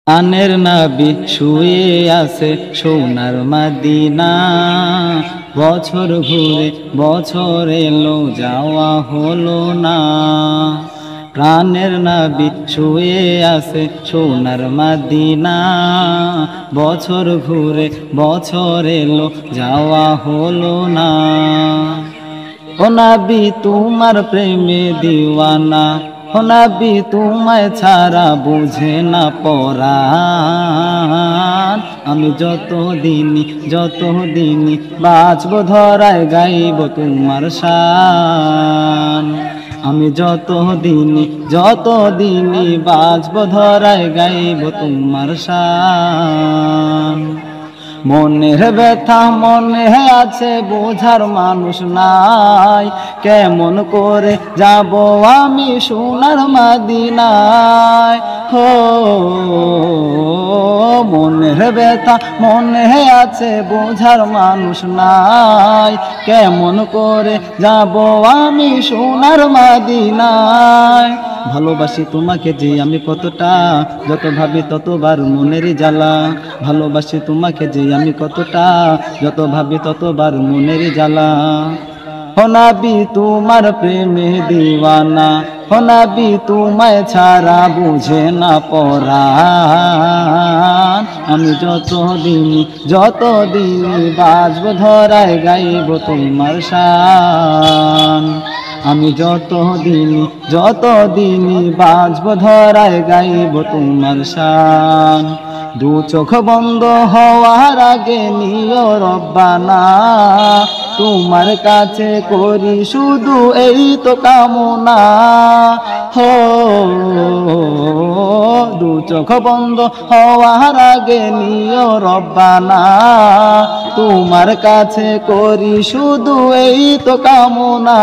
আনের নবী শুয়ে আছে সোনার মদিনা। বছর ঘুরে বছর এলো যাওয়া হলো না। প্রাণের নবী শুয়ে আছে সোনার মদিনা। বছর ঘুরে বছর এলো যাওয়া হলো না। ও নবী তোমার প্রেমে দিওয়ানা, ও নবী তোমায় ছাড়া বুঝে না পরাণ। আমি যতদিনই বাঁচব ধরায় গাইব তোমার শান। আমি যতদিনই বাঁচব ধরায় গাইব তোমার শান। মনের ব্যথা মনে আছে বোঝার মানুষ নাই, কেমন করে যাব আমি সোনার মদিনায়। হো মনের ব্যথা মনে আছে বোঝার মানুষ নাই, কেমন করে যাব আমি সোনার মদিনায়। ভালোবাসি তোমাকে যে আমি কতটা, যত ভাবি ততবার মনেরই জ্বালা। ভালোবাসি তোমাকে যে আমি কতটা, যত ভাবি ততবার মনেরই জ্বালা। ও নবী তোমার প্রেমে দিওয়ানা, ও নবী তোমায় ছাড়া বুঝে না পরাণ। আমি যতদিনই বাঁচব ধরায় গাইব তোমার শান। আমি যতদিনই বাঁচব ধরায় গাইব তোমার শান। দু চোখ বন্ধ হওয়ার আগে নিও রব্বানা, তোমার কাছে করি শুধু এই তো কামনা। হো দু চোখ বন্ধ হওয়ার আগে নিও রব্বানা, তোমার কাছে করি শুধু এই তো কামনা।